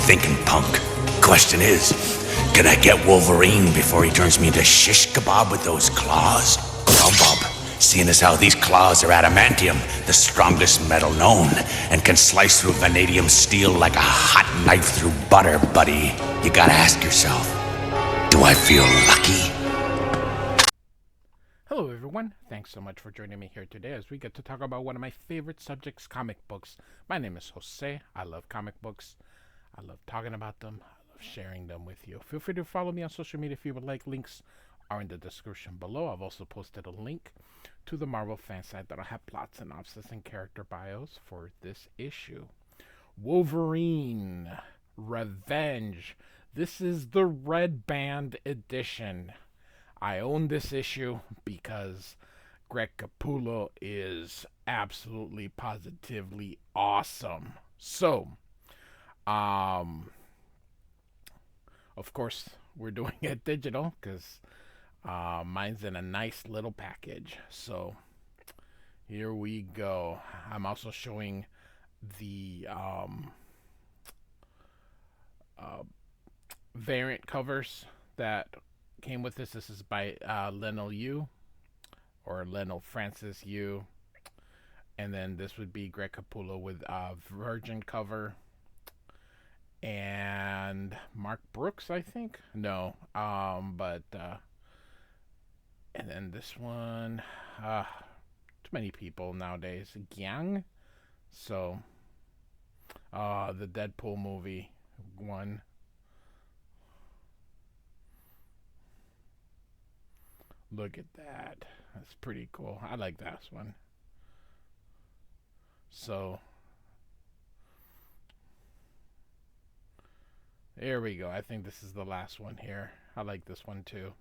thinking, punk. Question is, can I get Wolverine before he turns me into shish kebab with those claws? Bob, seeing as how these claws are adamantium, the strongest metal known, and can slice through vanadium steel like a hot knife through butter, buddy, you gotta ask yourself, do I feel lucky? Hello everyone, thanks so much for joining me here today as we get to talk about one of my favorite subjects, comic books. My name is Jose, I love comic books, I love talking about them, I love sharing them with you. Feel free to follow me on social media if you would like. Links are in the description below. I've also posted a link to the Marvel fan site that'll have plot synopsis and character bios for this issue. Wolverine, Revenge. This is the Red Band edition. I own this issue because Greg Capullo is absolutely positively awesome. So, of course, we're doing it digital because mine's in a nice little package. So, here we go. I'm also showing the variant covers that came with this. This is by Lionel Yu, or Lionel Francis Yu, and then this would be Greg Capullo with Virgin cover, and Mark Brooks, I think. No, and then this one, too many people nowadays. Gyang, so the Deadpool movie one. Look at that. That's pretty cool. I like that one. So, there we go. I think this is the last one here. I like this one too.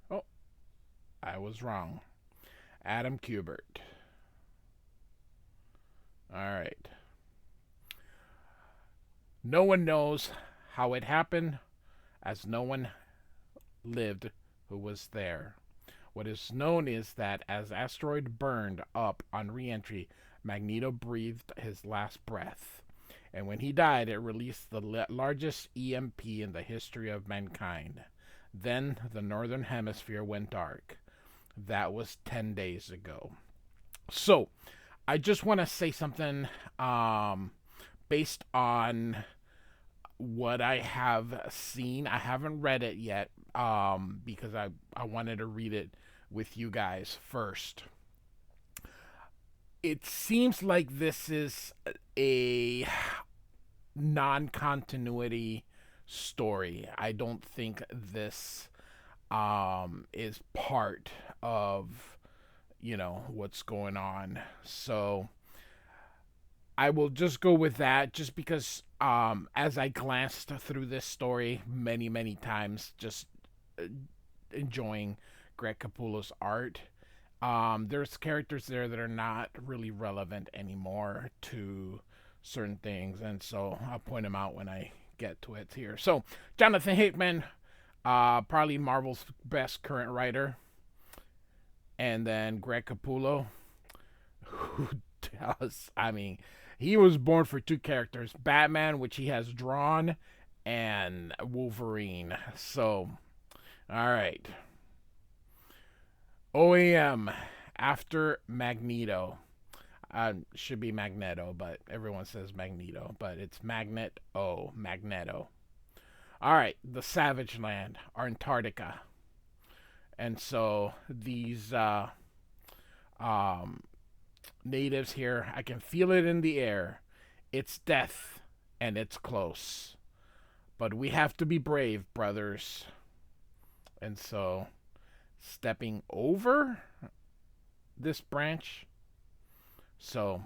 Oh, I was wrong. Adam Kubert. Alright. No one knows how it happened, as no one lived who was there. What is known is that as asteroid burned up on re-entry, Magneto breathed his last breath. And when he died, it released the largest EMP in the history of mankind. Then the northern hemisphere went dark. That was 10 days ago. So, I just want to say something based on what I have seen. I haven't read it yet because I wanted to read it with you guys first. It seems like this is a non-continuity story. I don't think this is part of, what's going on. So I will just go with that, just because as I glanced through this story many, many times, just enjoying Greg Capullo's art, there's characters there that are not really relevant anymore to certain things, and so I'll point them out when I get to it here. So, Jonathan Hickman, probably Marvel's best current writer, and then Greg Capullo, who does, he was born for two characters, Batman, which he has drawn, and Wolverine. So, alright. OAM, after Magneto. Should be Magneto, but everyone says Magneto. But it's Magneto. Alright, the Savage Land, Antarctica. And so, these natives here, I can feel it in the air. It's death, and it's close. But we have to be brave, brothers. And so, stepping over this branch. So,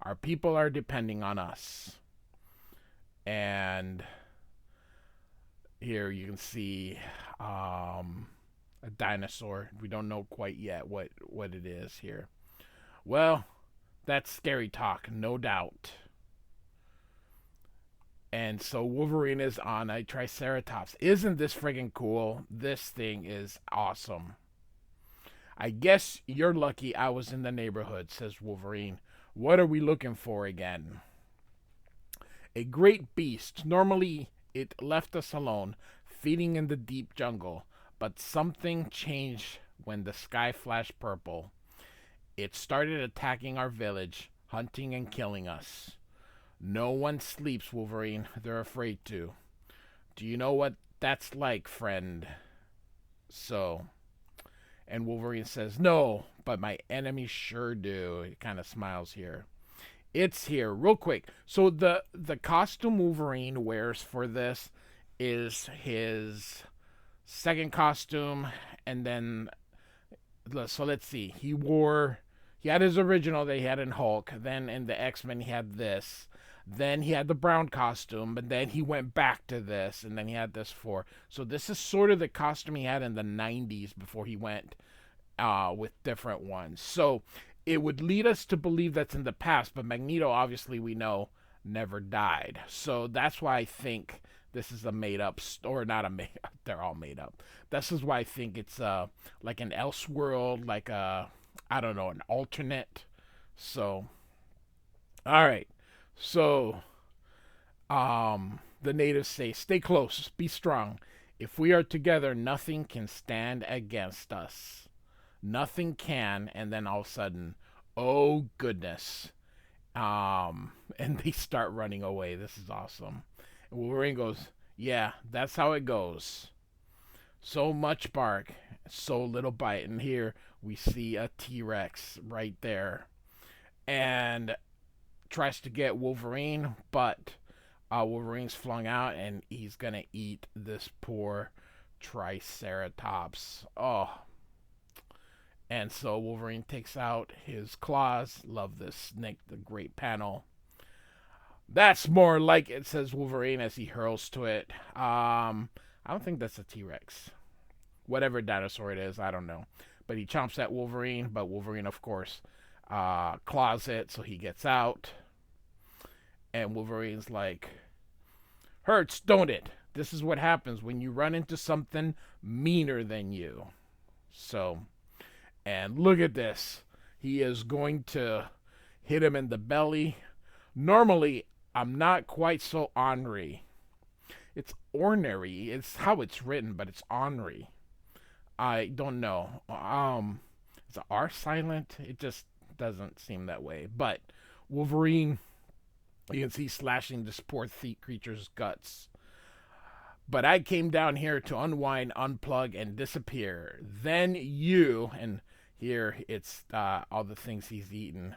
our people are depending on us. And here you can see a dinosaur. We don't know quite yet what it is here. Well, that's scary talk, no doubt. And so Wolverine is on a Triceratops. Isn't this friggin' cool? This thing is awesome. I guess you're lucky I was in the neighborhood, says Wolverine. What are we looking for again? A great beast. Normally, it left us alone, feeding in the deep jungle. But something changed when the sky flashed purple. It started attacking our village, hunting and killing us. No one sleeps, Wolverine. They're afraid to. Do you know what that's like, friend? So, and Wolverine says, no, but my enemies sure do. He kind of smiles here. It's here, real quick. So the costume Wolverine wears for this is his second costume, and then so let's see. He had his original that he had in Hulk. Then in the X-Men he had this. Then he had the brown costume, but then he went back to this, and then he had this for. So this is sort of the costume he had in the 90s before he went with different ones. So it would lead us to believe that's in the past, but Magneto, obviously, we know, never died. So that's why I think this is a made-up, or not a made up, they're all made up. This is why I think it's like an Elseworld, like a, I don't know, an alternate. So, all right. So, the natives say, stay close, be strong. If we are together, nothing can stand against us. Nothing can, and then all of a sudden, oh goodness. And they start running away. This is awesome. And Wolverine goes, yeah, that's how it goes. So much bark, so little bite. And here we see a T-Rex right there. And tries to get Wolverine, but Wolverine's flung out, and he's gonna eat this poor Triceratops. Oh. And so Wolverine takes out his claws. Love this, Nick, the great panel. That's more like it, says Wolverine as he hurls to it. I don't think that's a T-Rex. Whatever dinosaur it is, I don't know. But he chomps at Wolverine, but Wolverine, of course, claws it, so he gets out. And Wolverine's like, hurts, don't it? This is what happens when you run into something meaner than you. So, and look at this. He is going to hit him in the belly. Normally, I'm not quite so ornery. It's ornery. It's how it's written, but it's ornery. I don't know. Is the R silent? It just doesn't seem that way. But Wolverine, you can see slashing this poor creature's guts. But I came down here to unwind, unplug, and disappear. Then you, and here it's all the things he's eaten.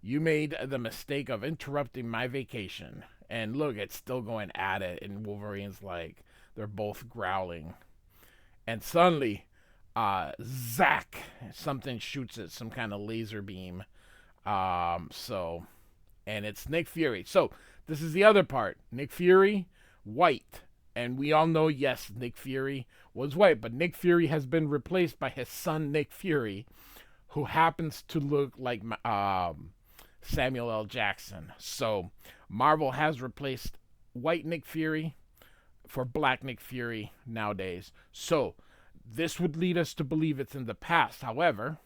You made the mistake of interrupting my vacation. And look, it's still going at it. And Wolverine's like, they're both growling. And suddenly, zack, something shoots it, some kind of laser beam. And it's Nick Fury. So this is the other part. Nick Fury, white. And we all know, yes, Nick Fury was white. But Nick Fury has been replaced by his son, Nick Fury, who happens to look like Samuel L. Jackson. So Marvel has replaced white Nick Fury for black Nick Fury nowadays. So this would lead us to believe it's in the past. However,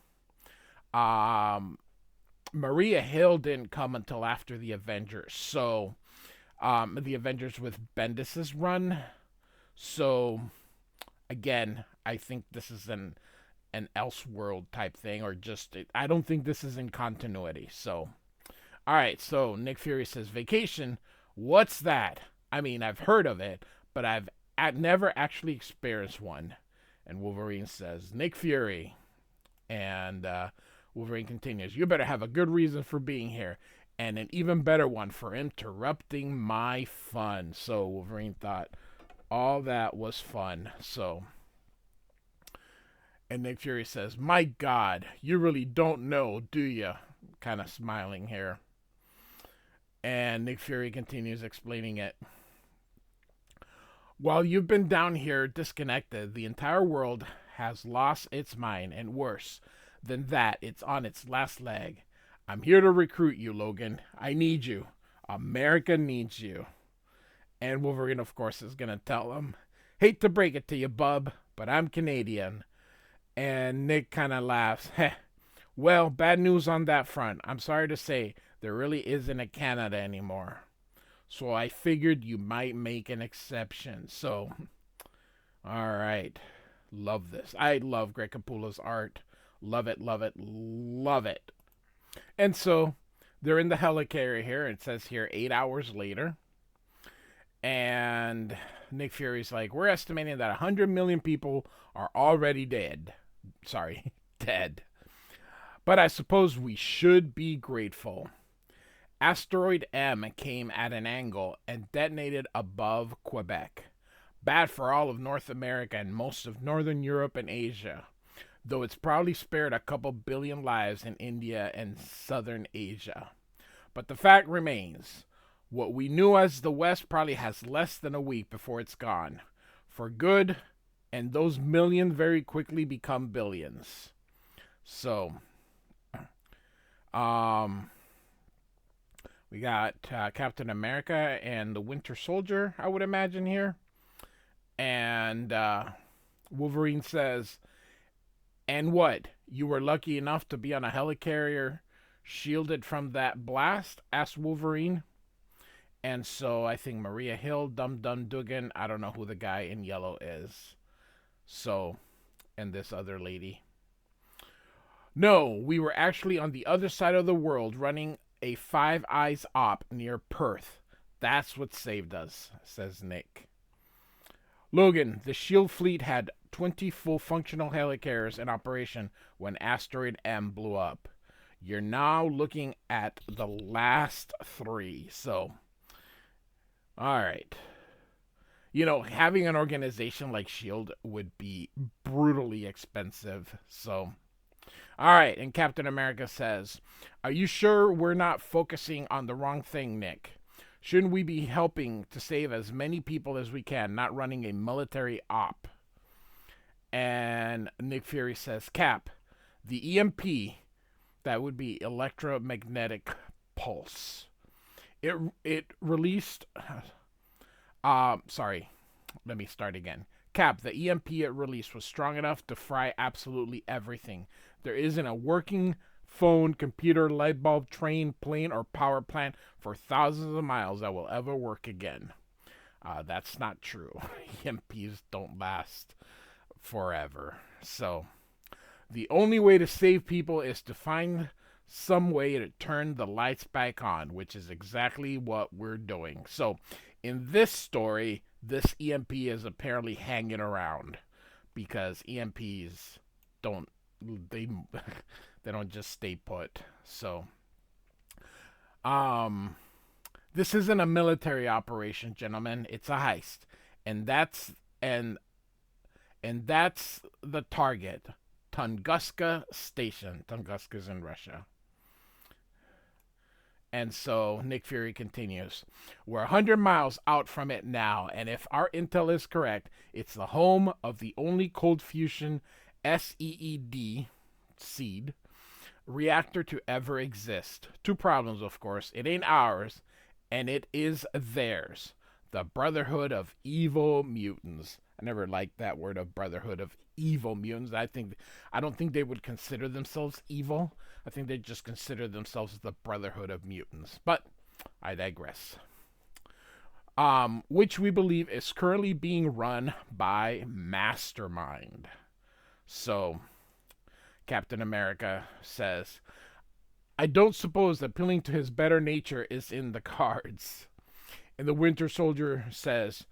Maria Hill didn't come until after the Avengers. So the Avengers with Bendis's run. So again, I think this is an Elseworld type thing, or just, I don't think this is in continuity. So, all right. So Nick Fury says, vacation. What's that? I mean, I've heard of it, but I've never actually experienced one. And Wolverine says, Nick Fury. And Wolverine continues, you better have a good reason for being here. And an even better one for interrupting my fun. So Wolverine thought all that was fun. So, and Nick Fury says, my God, you really don't know, do you? Kind of smiling here. And Nick Fury continues explaining it. While you've been down here disconnected, the entire world has lost its mind, and worse than that, it's on its last leg. I'm here to recruit you, Logan. I need you. America needs you. And Wolverine, of course, is going to tell him, hate to break it to you, bub, but I'm Canadian. And Nick kind of laughs. Heh. Well, bad news on that front. I'm sorry to say, there really isn't a Canada anymore. So I figured you might make an exception. So, all right. Love this. I love Greg Capullo's art. Love it, love it, love it. And so they're in the helicarrier here. It says here 8 hours later. And Nick Fury's like, we're estimating that 100 million people are already dead. Sorry, dead. But I suppose we should be grateful. Asteroid M came at an angle and detonated above Quebec. Bad for all of North America and most of Northern Europe and Asia, though it's probably spared a couple billion lives in India and Southern Asia. But the fact remains, what we knew as the West probably has less than a week before it's gone. For good, and those millions very quickly become billions. So, we got Captain America and the Winter Soldier, I would imagine, here. And Wolverine says, and what? You were lucky enough to be on a helicarrier shielded from that blast? Asked Wolverine. And so I think Maria Hill, Dum Dum Dugan, I don't know who the guy in yellow is. So, and this other lady. No, we were actually on the other side of the world running a Five Eyes op near Perth. That's what saved us, says Nick. Logan, the SHIELD fleet had 20 full functional helicarriers in operation when Asteroid M blew up. You're now looking at the last 3. So, all right. You know, having an organization like SHIELD would be brutally expensive. So, all right. And Captain America says, are you sure we're not focusing on the wrong thing, Nick? Shouldn't we be helping to save as many people as we can, not running a military op? And Nick Fury says, Cap, the EMP, that would be electromagnetic pulse. It released, sorry, let me start again. Cap, the EMP it released was strong enough to fry absolutely everything. There isn't a working phone, computer, light bulb, train, plane, or power plant for thousands of miles that will ever work again. That's not true. EMPs don't last forever. So, the only way to save people is to find some way to turn the lights back on, which is exactly what we're doing. So, in this story, this EMP is apparently hanging around because EMPs don't they don't just stay put. So, this isn't a military operation, gentlemen. It's a heist, and that's the target, Tunguska Station. Tunguska's in Russia. And so Nick Fury continues, we're 100 miles out from it now, and if our intel is correct, it's the home of the only cold fusion SEED seed reactor to ever exist. 2 problems, of course. It ain't ours, and it is theirs. The Brotherhood of Evil Mutants. I never liked that word of Brotherhood of Evil Mutants. I don't think they would consider themselves evil. I think they just consider themselves the Brotherhood of Mutants. But I digress. Which we believe is currently being run by Mastermind. So, Captain America says, I don't suppose appealing to his better nature is in the cards. And the Winter Soldier says,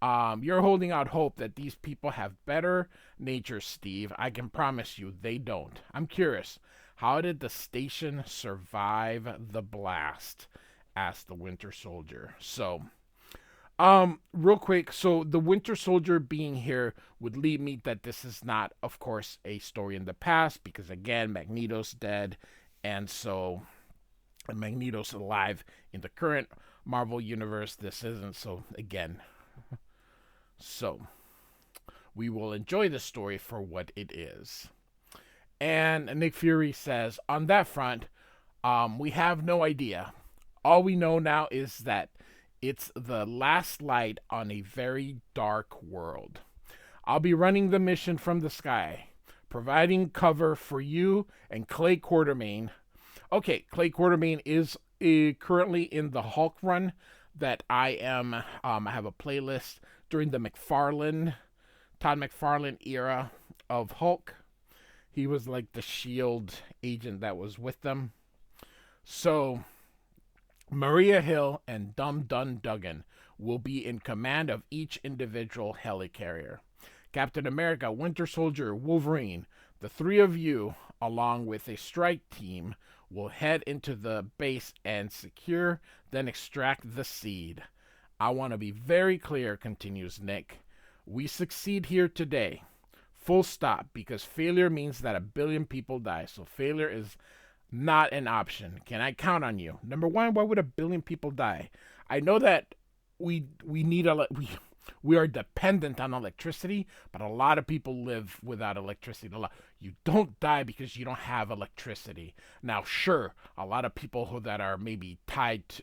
you're holding out hope that these people have better nature, Steve. I can promise you they don't. I'm curious, how did the station survive the blast? Asked the Winter Soldier. So, real quick, so the Winter Soldier being here would lead me that this is not, of course, a story in the past, because again, Magneto's dead, and so Magneto's alive in the current Marvel universe. This isn't, so again. So, we will enjoy the story for what it is. And Nick Fury says, on that front, we have no idea. All we know now is that it's the last light on a very dark world. I'll be running the mission from the sky, providing cover for you and Clay Quartermain. Okay, Clay Quartermain is currently in the Hulk run that I have a playlist during the Todd McFarlane era of Hulk. He was like the Shield agent that was with them. So Maria Hill and Dum Dum Dugan will be in command of each individual helicarrier. Captain America, Winter Soldier, Wolverine, the three of you, along with a strike team, will head into the base and secure, then extract the seed. I want to be very clear, continues Nick. We succeed here today. Full stop, because failure means that 1 billion people die. So failure is not an option. Can I count on you? Number one, why would 1 billion people die? I know that we need we are dependent on electricity, but a lot of people live without electricity. You don't die because you don't have electricity. Now, sure, a lot of people that are maybe tied to,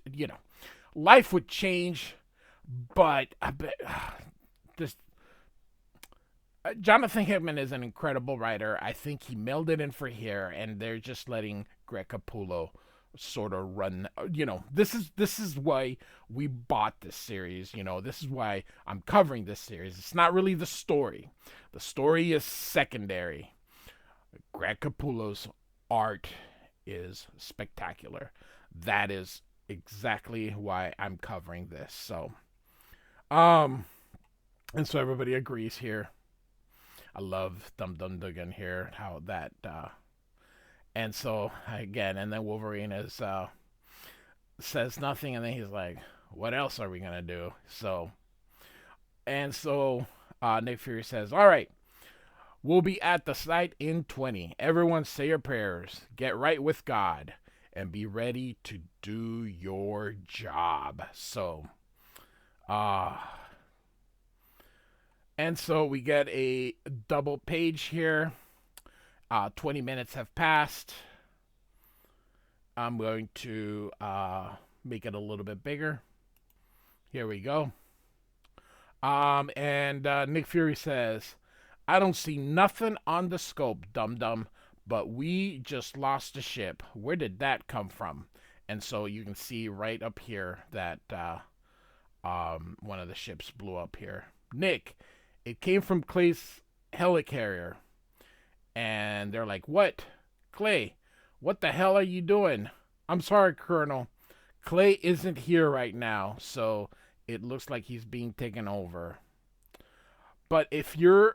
life would change, but this Jonathan Hickman is an incredible writer. I think he mailed it in for here, and they're just letting Greg Capullo sort of run. This is why we bought this series. This is why I'm covering this series. It's not really the story. The story is secondary. Greg Capullo's art is spectacular. That is exactly why I'm covering this. So, and so everybody agrees here. I love Dum Dum Dugan here, how that, and so again, and then Wolverine says nothing, and then he's like, "What else are we gonna do?" So Nick Fury says, "All right, we'll be at the site in 20. Everyone say your prayers, get right with God, and be ready to do your job." So, and so we get a double page here. 20 minutes have passed. I'm going to make it a little bit bigger. Here we go. And Nick Fury says, "I don't see nothing on the scope, dum-dum, but we just lost a ship. Where did that come from?" And so you can see right up here that one of the ships blew up here. Nick, it came from Clay's helicarrier. And they're like, "What? Clay, what the hell are you doing?" "I'm sorry, Colonel. Clay isn't here right now, so it looks like he's being taken over. But if you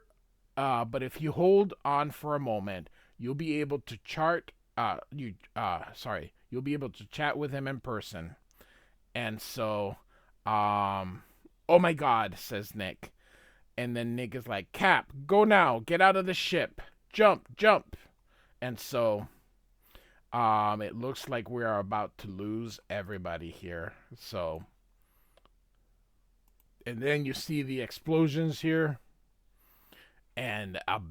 hold on for a moment, you'll be able to you'll be able to chat with him in person." And so, "Oh my God," says Nick. And then Nick is like, "Cap, go now. Get out of the ship. Jump, jump." And so it looks like we are about to lose everybody here. So, and then you see the explosions here, and a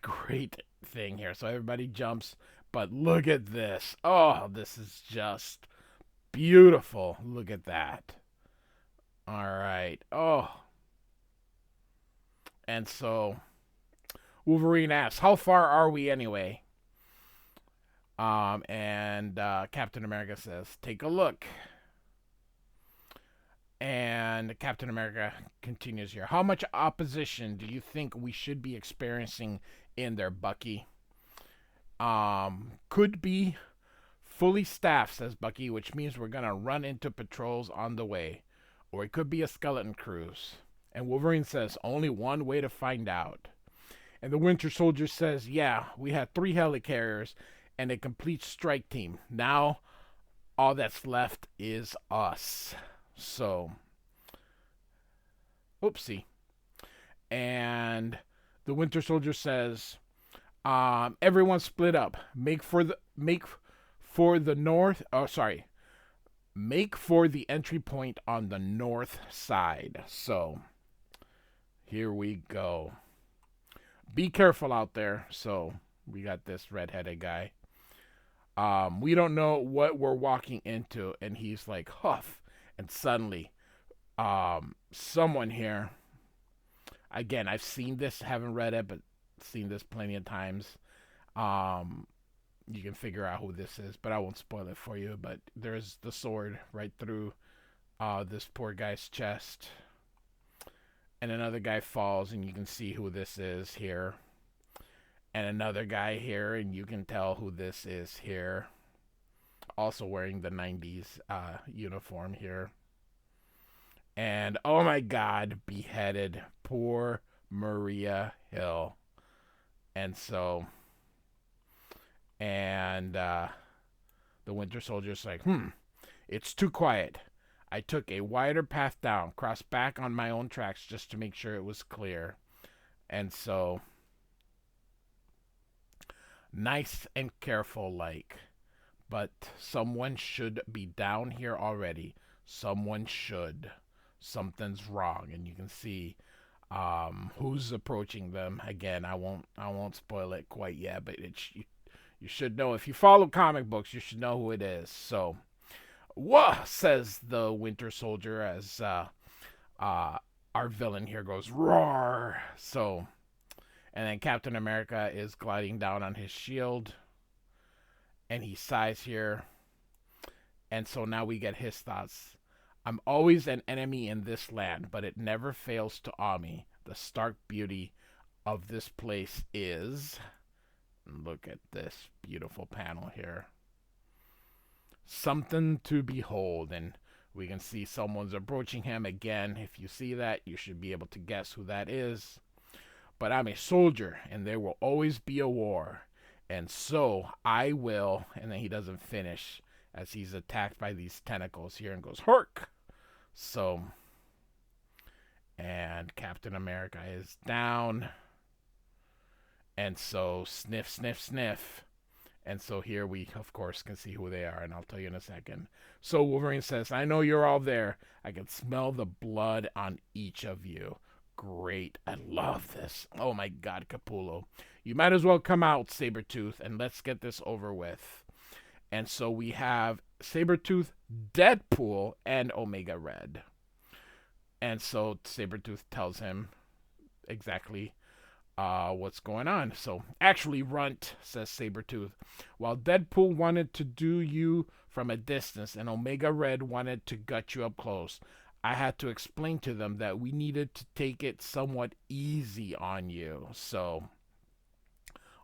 great thing here. So everybody jumps, but look at this. Oh, this is just beautiful. Look at that. All right. Oh. And so Wolverine asks, "How far are we anyway?" And Captain America says, "Take a look." And Captain America continues here. "How much opposition do you think we should be experiencing in there, Bucky?" "Could be fully staffed," says Bucky, "which means we're going to run into patrols on the way. Or it could be a skeleton cruise." And Wolverine says, "Only one way to find out." And the Winter Soldier says, "Yeah, we had 3 helicarriers and a complete strike team. Now, all that's left is us." So, oopsie. And the Winter Soldier says, "Everyone split up. Make for the entry point on the north side." So, here we go. Be careful out there. So, we got this redheaded guy. We don't know what we're walking into. And he's like, huff. And suddenly, someone here. Again, I've seen this, haven't read it, but seen this plenty of times. You can figure out who this is, but I won't spoil it for you. But there's the sword right through this poor guy's chest. And another guy falls, and you can see who this is here. And another guy here, and you can tell who this is here. Also wearing the 90s uniform here. And oh my god, beheaded. Poor Maria Hill. And so, and the Winter Soldier's like, it's too quiet. I took a wider path down, crossed back on my own tracks just to make sure it was clear. And so, nice and careful like. But someone should be down here already. Someone should. Something's wrong, and you can see who's approaching them. Again, I won't spoil it quite yet, but you should know. If you follow comic books, you should know who it is. So, whoa, says the Winter Soldier as our villain here goes roar. So, and then Captain America is gliding down on his shield, and he sighs here. And so now we get his thoughts. I'm always an enemy in this land, but it never fails to awe me. The stark beauty of this place is... Look at this beautiful panel here. Something to behold, and we can see someone's approaching him again. If you see that, you should be able to guess who that is. But I'm a soldier, and there will always be a war. And so I will... And then he doesn't finish as he's attacked by these tentacles here and goes, Hark! So, and Captain America is down. And so, sniff, sniff, sniff. And so here we, of course, can see who they are, and I'll tell you in a second. So Wolverine says, I know you're all there. I can smell the blood on each of you. Great. I love this. Oh my god, Capullo. You might as well come out, Sabretooth, and let's get this over with. And so we have Sabretooth, Deadpool, and Omega Red. And so Sabretooth tells him exactly what's going on. So, actually, Runt, says Sabretooth, while Deadpool wanted to do you from a distance and Omega Red wanted to gut you up close, I had to explain to them that we needed to take it somewhat easy on you. So,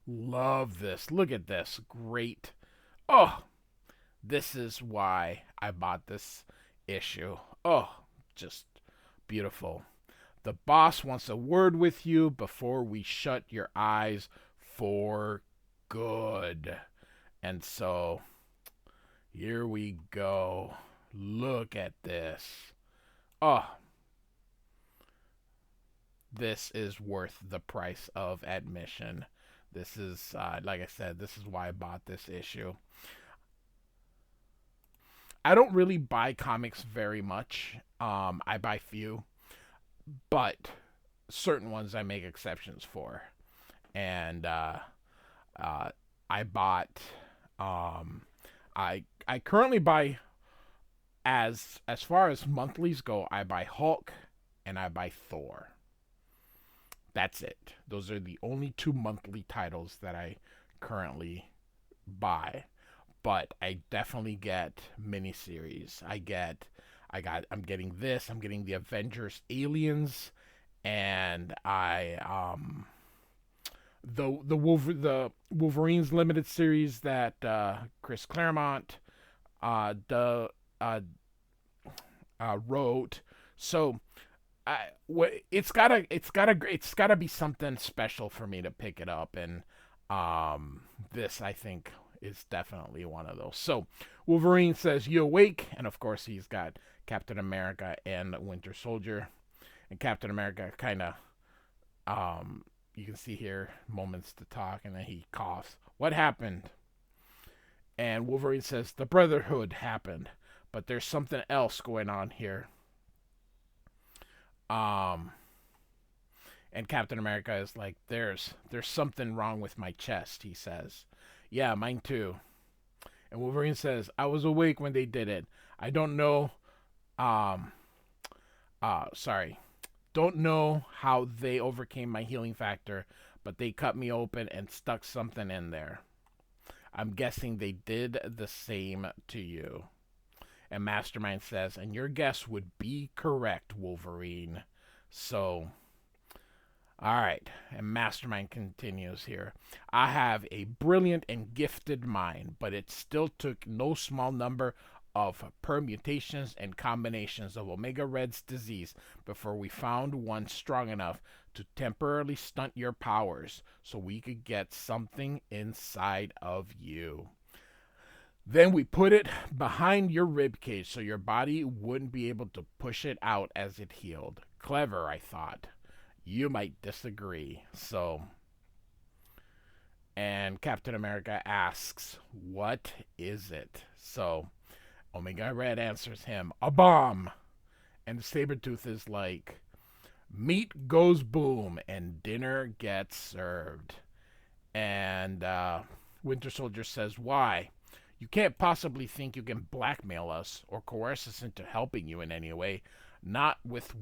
love this. Look at this. Great. Oh, this is why I bought this issue. Oh, just beautiful. The boss wants a word with you before we shut your eyes for good. And so, here we go. Look at this. Oh, this is worth the price of admission. This is, like I said, this is why I bought this issue. I don't really buy comics very much. I buy few, but certain ones I make exceptions for. And I bought. I currently buy, as far as monthlies go, I buy Hulk and I buy Thor. That's it. Those are the only two monthly titles that I currently buy. But I definitely get miniseries. I'm getting this. I'm getting the Avengers Aliens, and the Wolverine's limited series that Chris Claremont wrote. So it's gotta be something special for me to pick it up, and this, I think, is definitely one of those. So Wolverine says, "You awake?" And of course he's got Captain America and Winter Soldier, and Captain America kind of you can see here moments to talk, and then he coughs. What happened? And Wolverine says, the Brotherhood happened, but there's something else going on here. And Captain America is like, there's something wrong with my chest, he says. Yeah, mine too. And Wolverine says, I was awake when they did it. I don't know, don't know how they overcame my healing factor, but they cut me open and stuck something in there. I'm guessing they did the same to you. And Mastermind says, and your guess would be correct, Wolverine. So, all right. And Mastermind continues here. I have a brilliant and gifted mind, but it still took no small number of permutations and combinations of Omega Red's disease before we found one strong enough to temporarily stunt your powers so we could get something inside of you. Then we put it behind your rib cage so your body wouldn't be able to push it out as it healed. Clever, I thought. You might disagree. So, and Captain America asks, what is it? So, Omega Red answers him, a bomb. And Sabretooth is like, meat goes boom and dinner gets served. And Winter Soldier says, why? You can't possibly think you can blackmail us or coerce us into helping you in any way. Not with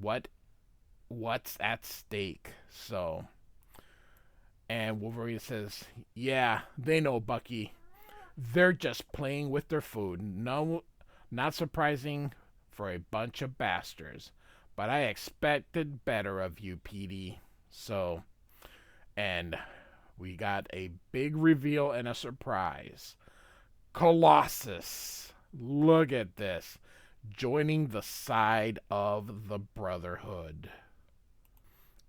what's at stake. So, and Wolverine says, yeah, they know, Bucky. They're just playing with their food. No, not surprising for a bunch of bastards. But I expected better of you, Petey. So, and we got a big reveal and a surprise. Colossus, look at this, joining the side of the Brotherhood.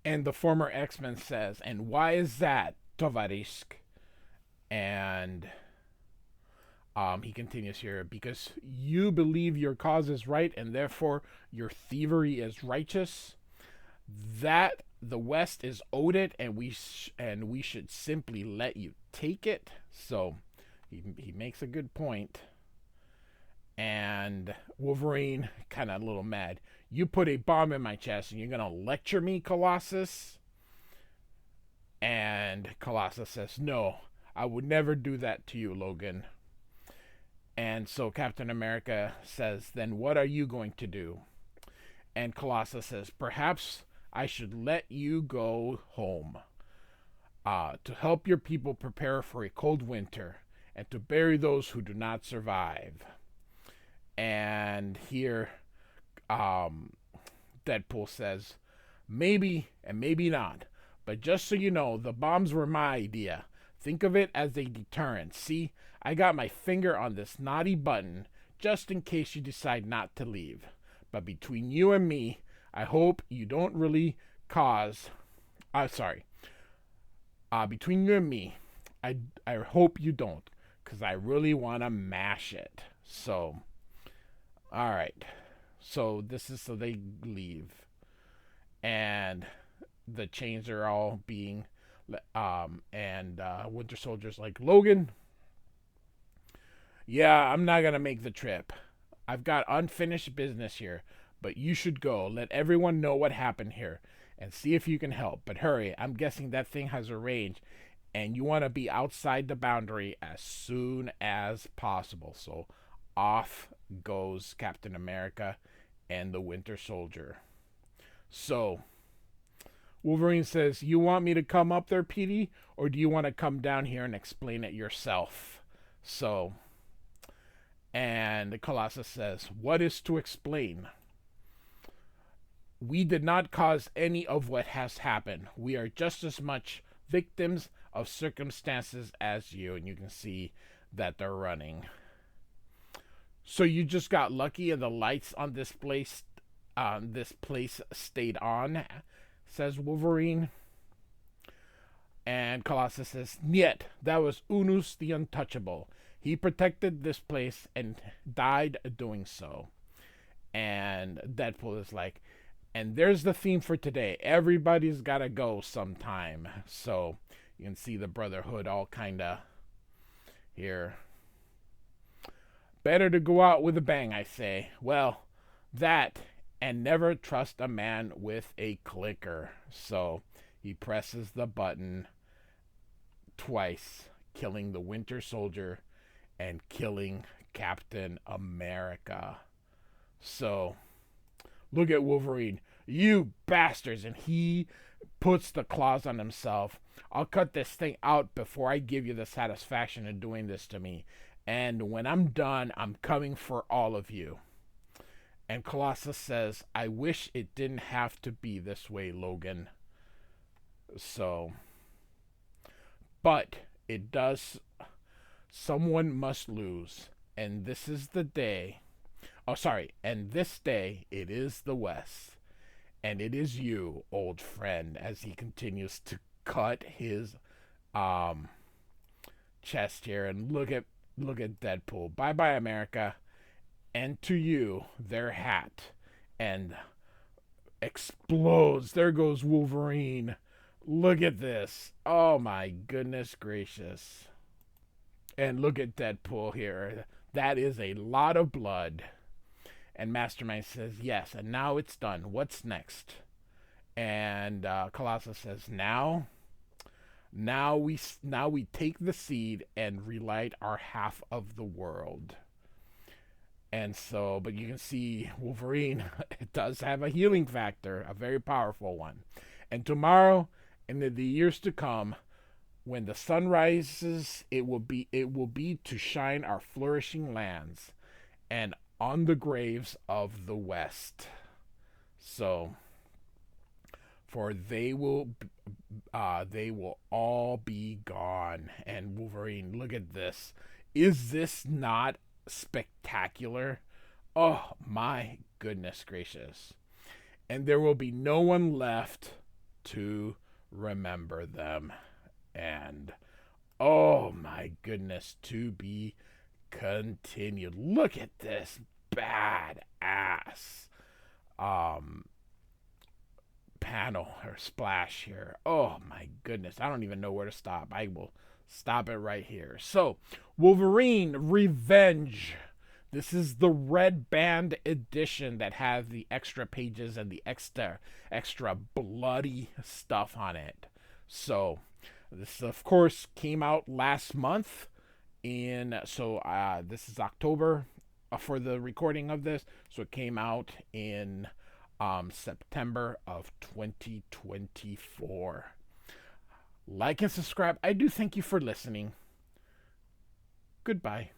And the former X-Men says, and why is that, Tovarisk? And he continues here, because you believe your cause is right and therefore your thievery is righteous. That the West is owed it, and we should simply let you take it. So he makes a good point. And Wolverine kind of a little mad. You put a bomb in my chest and you're going to lecture me, Colossus? And Colossus says, no, I would never do that to you, Logan. And so Captain America says, then what are you going to do? And Colossus says, perhaps I should let you go home to help your people prepare for a cold winter and to bury those who do not survive. And here Deadpool says, maybe and maybe not, but just so you know, the bombs were my idea. Think of it as a deterrent. See, I got my finger on this naughty button just in case you decide not to leave. But between you and me, I hope you don't really cause... between you and me, I hope you don't, because I really want to mash it. So, alright. So, this is so they leave. And the chains are all being... Winter Soldier's like, Logan, yeah, I'm not going to make the trip. I've got unfinished business here, but you should go. Let everyone know what happened here and see if you can help. But hurry, I'm guessing that thing has a range and you want to be outside the boundary as soon as possible. So off goes Captain America and the Winter Soldier. So Wolverine says, you want me to come up there, Petey? Or do you want to come down here and explain it yourself? So, and Colossus says, what is to explain? We did not cause any of what has happened. We are just as much victims of circumstances as you. And you can see that they're running. So you just got lucky and the lights on this place stayed on, says Wolverine. And Colossus says, Niet, that was Unus the Untouchable. He protected this place and died doing so. And Deadpool is like, and there's the theme for today. Everybody's got to go sometime. So you can see the Brotherhood all kind of here. Better to go out with a bang, I say. Well, that... and never trust a man with a clicker. So he presses the button twice, killing the Winter Soldier and killing Captain America. So look at Wolverine. You bastards. And he puts the claws on himself. I'll cut this thing out before I give you the satisfaction of doing this to me. And when I'm done, I'm coming for all of you. And Colossus says, I wish it didn't have to be this way, Logan. So, but it does. Someone must lose. And this is the day. Oh, sorry. And this day, it is the West. And it is you, old friend, as he continues to cut his chest here. And look at Deadpool. Bye bye, America. And to you, their hat. And explodes. There goes Wolverine. Look at this. Oh my goodness gracious. And look at Deadpool here. That is a lot of blood. And Mastermind says, yes, and now it's done. What's next? And Colossus says, now we take the seed and relight our half of the world. And so, but you can see Wolverine it does have a healing factor, a very powerful one. And tomorrow, and in the years to come, when the sun rises, it will be to shine our flourishing lands and on the graves of the West. So, for they will all be gone. And Wolverine, look at this. Is this not spectacular? Oh my goodness gracious. And there will be no one left to remember them. And oh my goodness, to be continued. Look at this badass panel or splash here. Oh my goodness, I don't even know where to stop. I will stop it right here. So, Wolverine Revenge. This is the red band edition that has the extra pages and the extra bloody stuff on it. So, this of course came out last month this is October for the recording of this. So it came out in September of 2024. Like and subscribe. I do thank you for listening. Goodbye.